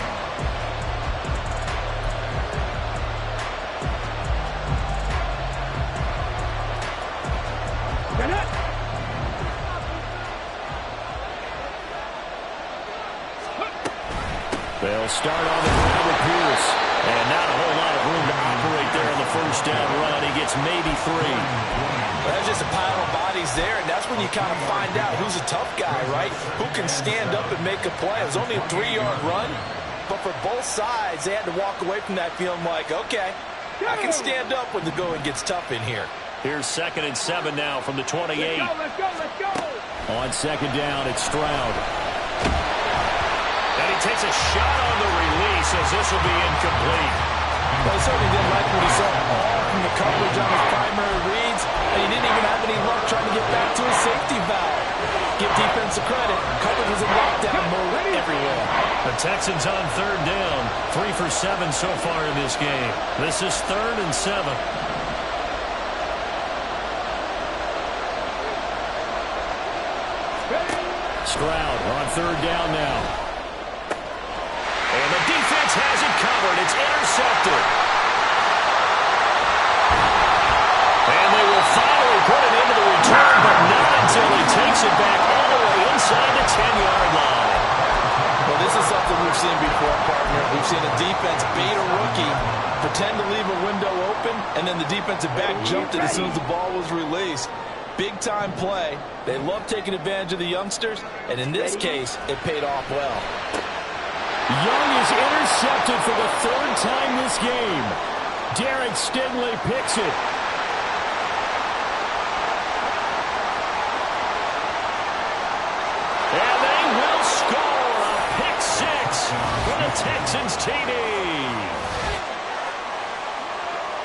They'll start on the ground with Pierce. And not a whole lot of room to operate there on the first down run. He gets maybe 3. Well, that's just a pile of bodies there, and that's when you kind of find out who's a tough guy, right? Who can stand up and make a play. It was only a 3-yard run, but for both sides, they had to walk away from that feeling like, okay, I can stand up when the going gets tough in here. Here's 2nd and 7 now from the 28. Let's go, let's go, let's go. On 2nd down, it's Stroud. And he takes a shot on the release as this will be incomplete. Well, he certainly didn't like what he saw all from the coverage on his primary reads, and he didn't even have any luck trying to get back to his safety valve. Give defense credit. Coverage was in lockdown mode everywhere. The Texans on 3rd down. 3 for 7 so far in this game. This is 3rd and 7. Stroud on 3rd down now. And the defense has it covered. It's intercepted. And they will finally put it into the return, but not until he takes it back all the way inside the 10-yard line. Well, this is something we've seen before, partner. We've seen a defense bait a rookie, pretend to leave a window open, and then the defensive back jumped it as soon as the ball was released. Big-time play. They love taking advantage of the youngsters, and in this case, it paid off well. Young is intercepted for the 3rd time this game. Derek Stingley picks it. And they will score a pick 6 for the Texans TD.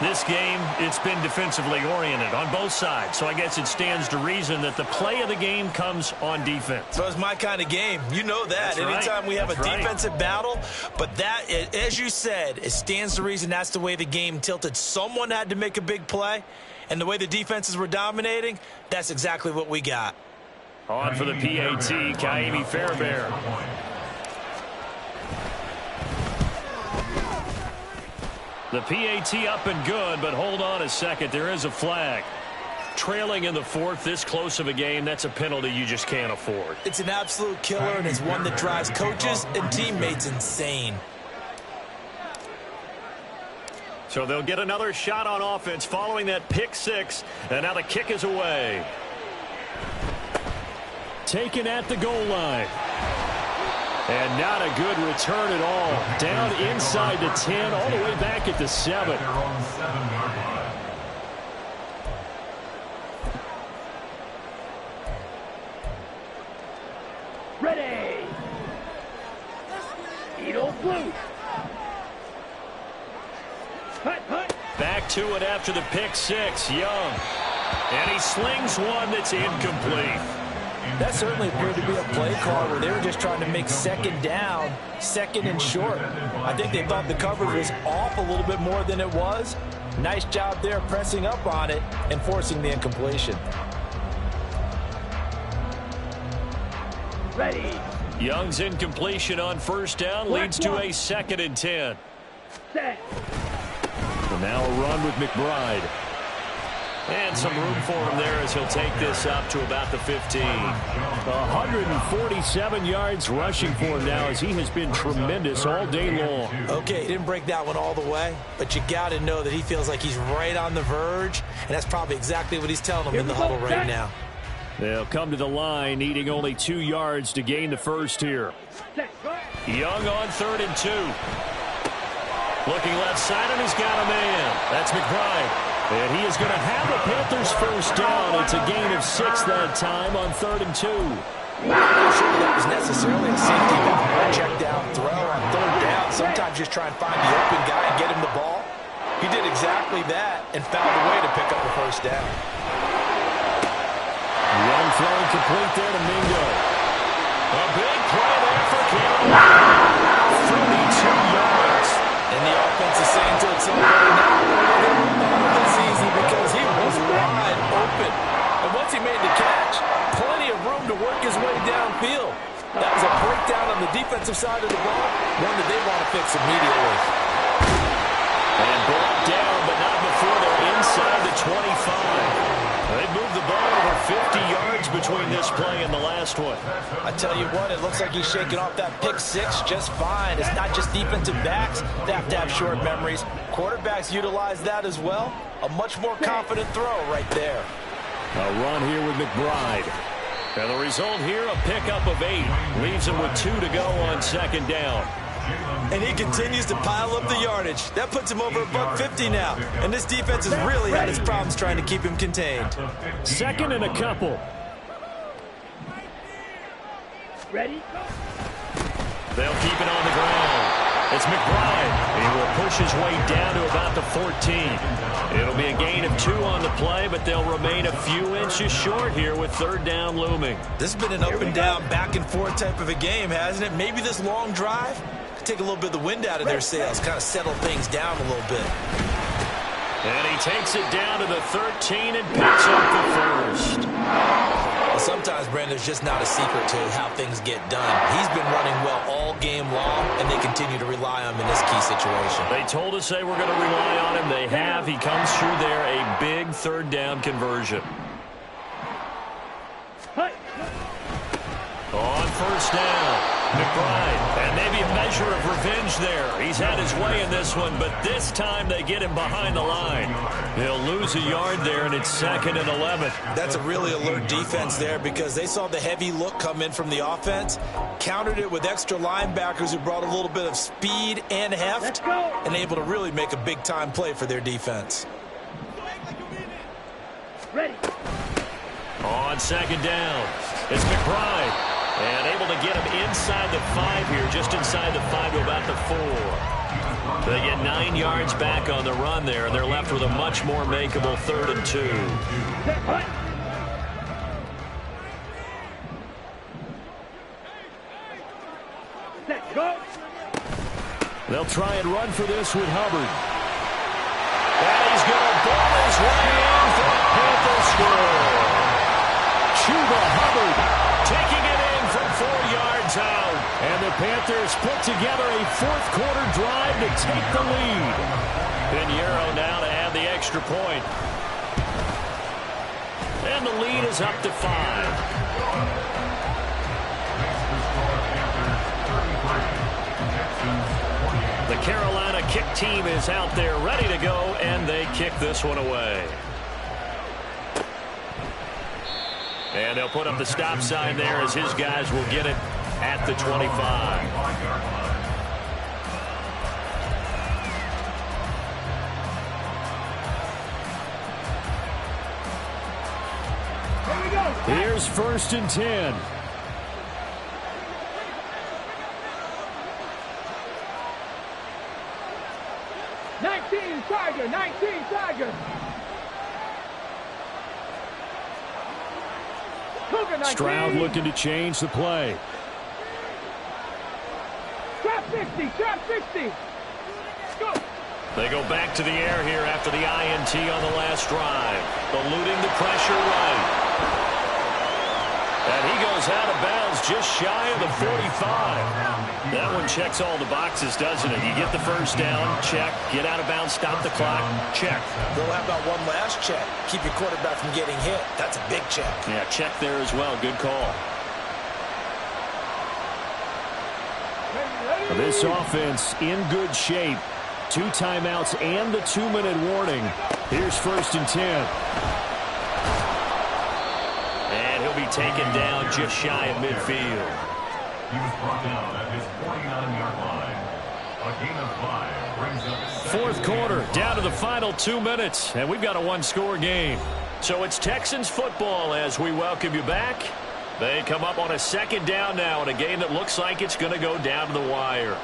This game, it's been defensively oriented on both sides, so I guess it stands to reason that the play of the game comes on defense. So it's my kind of game. You know that. That's right. Anytime we have That's a right. defensive battle, but that, as you said, it stands to reason that's the way the game tilted. Someone had to make a big play, and the way the defenses were dominating, that's exactly what we got. On for the PAT, Kaimi Fairbairn. The PAT up and good, but hold on a second. There is a flag. Trailing in the 4th, this close of a game, that's a penalty you just can't afford. It's an absolute killer, and it's one that drives coaches and teammates insane. So they'll get another shot on offense following that pick 6, and now the kick is away. Taken at the goal line. And not a good return at all. Down inside the 10, all the way back at the 7. Their own 7-yard line. Ready. Eagle blue. Hut, hut. Back to it after the pick 6, Young. And he slings one that's incomplete. That certainly appeared to be a play call where they were just trying to make 2nd down, 2nd and short. I think they thought the coverage was off a little bit more than it was. Nice job there pressing up on it and forcing the incompletion. Ready. Young's incompletion on first down leads to a 2nd and 10. Set. And now a run with McBride. And some room for him there as he'll take this up to about the 15. 147 yards rushing for him now as he has been tremendous all day long. Okay, he didn't break that one all the way, but you got to know that he feels like he's right on the verge, and that's probably exactly what he's telling him in the huddle right now. They'll come to the line needing only 2 yards to gain the first here. Young on 3rd and 2. Looking left side, and he's got a man. That's McBride. And he is going to have the Panthers first down. It's a gain of 6 that time on 3rd and 2. I'm not sure that was necessarily a safety valve check down throw on 3rd down. Sometimes just try and find the open guy and get him the ball. He did exactly that and found a way to pick up the first down. Young throwing complete there to Mingo. A big play there for Carroll. 32 yards. And the offense is saying to itself right now, this easy because he was wide open. And once he made the catch, plenty of room to work his way downfield. That was a breakdown on the defensive side of the ball, one that they want to fix immediately. And brought down, but not before they're inside the 25. They moved the ball over 50 yards between this play and the last one. I tell you what, it looks like he's shaking off that pick 6 just fine. It's not just defensive backs that have to have short memories. Quarterbacks utilize that as well. A much more confident throw right there. A run here with McBride. And the result here, a pickup of 8. Leaves him with 2 to go on 2nd down. And he continues to pile up the yardage. That puts him over $150 now. And this defense has really had its problems trying to keep him contained. 2nd and a couple. Ready? They'll keep it on the ground. It's McBride. He will push his way down to about the 14. It'll be a gain of 2 on the play, but they'll remain a few inches short here with 3rd down looming. This has been an up and down, back and forth type of a game, hasn't it? Maybe this long drive could take a little bit of the wind out of their sails, kind of settle things down a little bit. And he takes it down to the 13 and picks up the first. Well, sometimes, Brandon, there's just not a secret to how things get done. He's been running well all game long, and they continue to rely on him in this key situation. They told us they were going to rely on him. They have. He comes through there, a big 3rd down conversion. On 1st down, McBride. And maybe a measure of revenge there. He's had his way in this one, but this time they get him behind the line. He'll lose a yard there, and it's 2nd and 11. That's a really alert defense there because they saw the heavy look come in from the offense, countered it with extra linebackers who brought a little bit of speed and heft, and able to really make a big-time play for their defense. Ready. On 2nd down, it's McBride. And able to get him inside the 5 here, just inside the 5 to about the 4. They get 9 yards back on the run there, and they're left with a much more makeable 3rd and 2. Set, go. They'll try and run for this with Hubbard. And he's going to ball his way in for a Panther score. Chuba Hubbard taking it in from 4 yards out. And the Panthers put together a 4th quarter drive to take the lead. Pinheiro now to add the extra point. And the lead is up to 5. The Carolina kick team is out there ready to go, and they kick this one away. And they'll put up the stop sign there as his guys will get it at the 25. Here's 1st and 10. Tiger, 19 Tiger. Stroud looking to change the play. Trap 60, trap 60. Go. They go back to the air here after the INT on the last drive. Eluding the pressure right. And he goes goes out of bounds just shy of the 45. That one checks all the boxes, doesn't it? You get the first down, check. Get out of bounds, stop the clock, check. Well, how about one last check? Keep your quarterback from getting hit. That's a big check. Yeah, check there as well. Good call. This offense in good shape. 2 timeouts and the 2-minute warning. Here's 1st and 10. And he'll be taken down just shy of midfield. He was brought down at his 49-yard line. A gain of 5 brings up 4th quarter, down to the final 2 minutes, and we've got a 1-score game. So it's Texans football as we welcome you back. They come up on a 2nd down now in a game that looks like it's going to go down to the wire.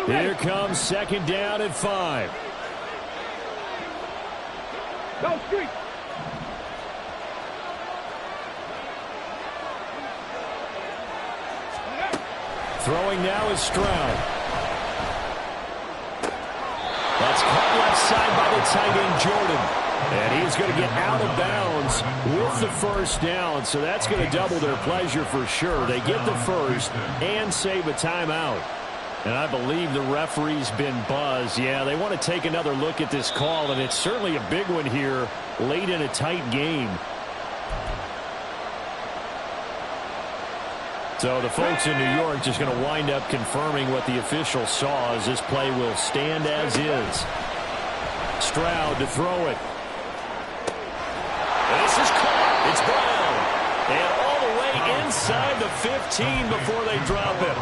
Here comes 2nd down at 5. Go street. Throwing now is Stroud. That's caught left side by the tight end, Jordan. And he's going to get out of bounds with the 1st down. So that's going to double their pleasure for sure. They get the 1st and save a timeout. And I believe the referee's been buzzed. Yeah, they want to take another look at this call, and it's certainly a big one here late in a tight game. So the folks in New York just going to wind up confirming what the official saw as this play will stand as is. Stroud to throw it. This is caught. It's Brown. And all the way inside the 15 before they drop it.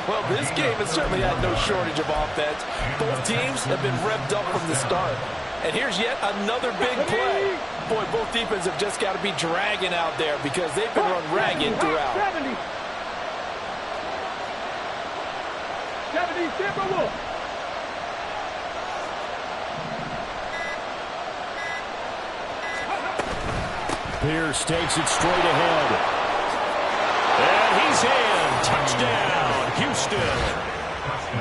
Well, this game has certainly had no shortage of offense. Both teams have been revved up from the start. And here's yet another big play. Boy, both defenses have just got to be dragging out there because they've been run ragged throughout. 70. 70 Timberwolves. Pierce takes it straight ahead. And he's in. Touchdown, Houston.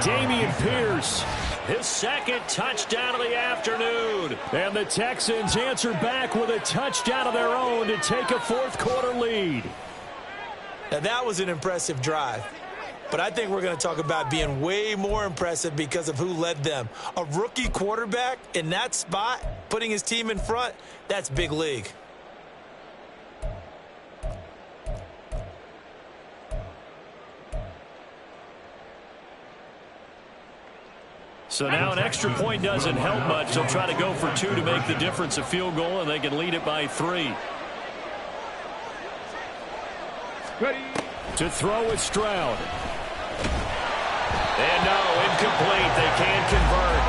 Dameon Pierce, his 2nd touchdown of the afternoon. And the Texans answer back with a touchdown of their own to take a 4th quarter lead. Now, that was an impressive drive. But I think we're going to talk about being way more impressive because of who led them. A rookie quarterback in that spot, putting his team in front, that's big league. So now an extra point doesn't help much. They'll try to go for 2 to make the difference a field goal, and they can lead it by 3. Ready. To throw with Stroud. And no, incomplete. They can't convert.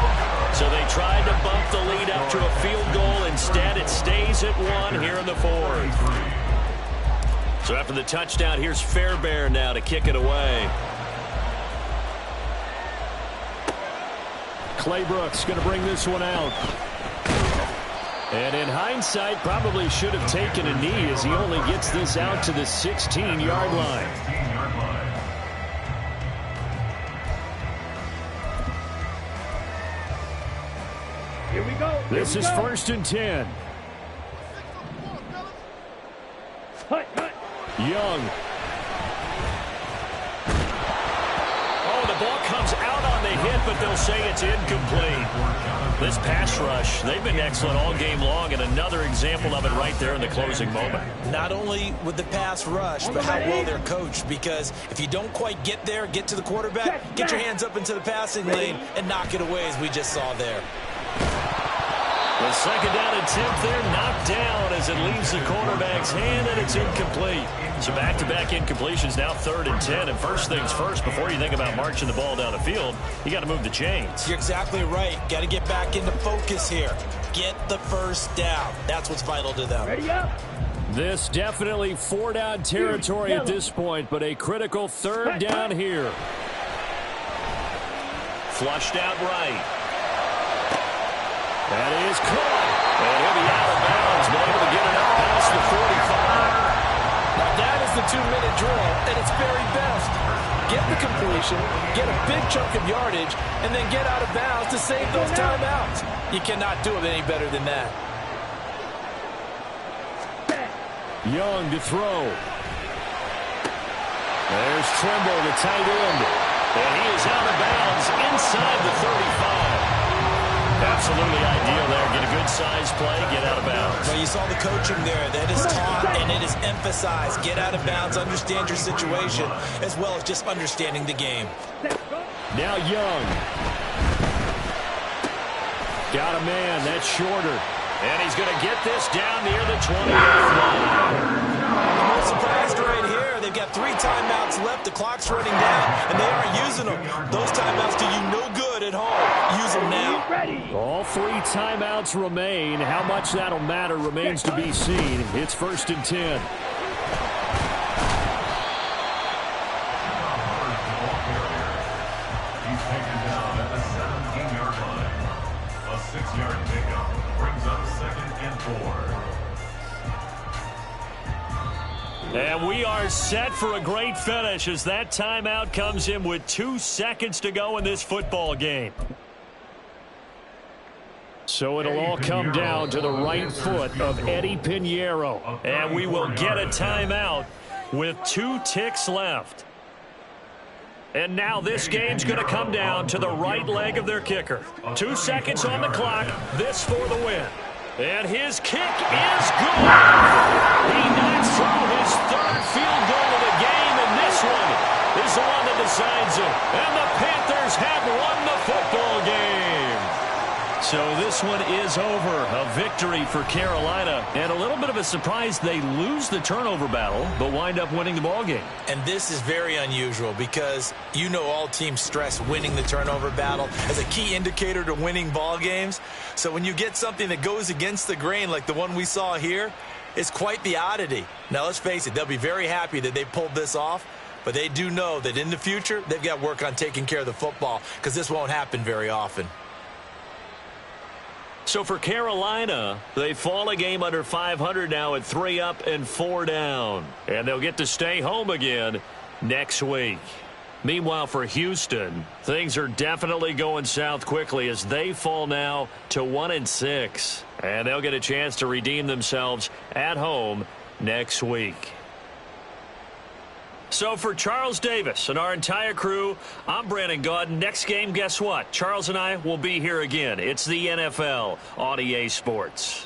So they tried to bump the lead up to a field goal. Instead, it stays at 1 here in the 4th. So after the touchdown, here's Fairbairn now to kick it away. Claybrooks going to bring this one out. And in hindsight, probably should have taken a knee as he only gets this out to the 16-yard line. Here we go. This is 1st and 10. Hut, hut. Young. Oh, the ball comes out on the hit, but they'll say it's incomplete. This pass rush, they've been excellent all game long, and another example of it right there in the closing moment. Not only with the pass rush, but how well they're coached, because if you don't quite get there, get to the quarterback, get your hands up into the passing lane and knock it away as we just saw there. The 2nd down attempt there knocked down as it leaves the quarterback's hand, and it's incomplete. So back-to-back incompletions, now 3rd and 10. And first things first, before you think about marching the ball down the field, you got to move the chains. You're exactly right. Got to get back into focus here. Get the 1st down. That's what's vital to them. Ready up. This definitely 4-down territory at this point, but a critical 3rd down here. Flushed out right. That is caught. And he'll be out of bounds, but able to get it up past the 45. Now that is the 2-minute drill at its very best. Get the completion, get a big chunk of yardage, and then get out of bounds to save those timeouts. You cannot do it any better than that. Young to throw. There's Trimble, the tight end. And he is out of bounds inside the 35. Absolutely ideal there. Get a good size play, get out of bounds. Well, you saw the coaching there. That is taught and it is emphasized. Get out of bounds, understand your situation, as well as just understanding the game. Now Young. Got a man. That's shorter. And he's going to get this down near the 20-yard line. I'm not surprised right here. They've got 3 timeouts left. The clock's running down, and they aren't using them. Those timeouts do you no good at home. Use them now. All 3 timeouts remain. How much that'll matter remains to be seen. It's 1st and 10. He's taken down at the 17-yard line. A 6-yard pickup brings up 2nd and 4. And we are set for a great finish as that timeout comes in with 2 seconds to go in this football game. So it'll all come down to the right foot of Eddie Pinheiro. And we will get a timeout with 2 ticks left. And now this game's going to come down to the right leg of their kicker. 2 seconds on the clock. This for the win. And his kick is good. He knocks through his 3rd field goal of the game, and this one is the one that decides it. And the Panthers have won the football game. So this one is over. A victory for Carolina. And a little bit of a surprise, they lose the turnover battle, but wind up winning the ball game. And this is very unusual because you know all teams stress winning the turnover battle as a key indicator to winning ball games. So when you get something that goes against the grain like the one we saw here, it's quite the oddity. Now let's face it, they'll be very happy that they pulled this off, but they do know that in the future they've got work on taking care of the football because this won't happen very often. So for Carolina, they fall a game under 500 now at 3 up and 4 down. And they'll get to stay home again next week. Meanwhile, for Houston, things are definitely going south quickly as they fall now to 1-6. And they'll get a chance to redeem themselves at home next week. So for Charles Davis and our entire crew, I'm Brandon Gaudin. Next game, guess what? Charles and I will be here again. It's the NFL on EA Sports.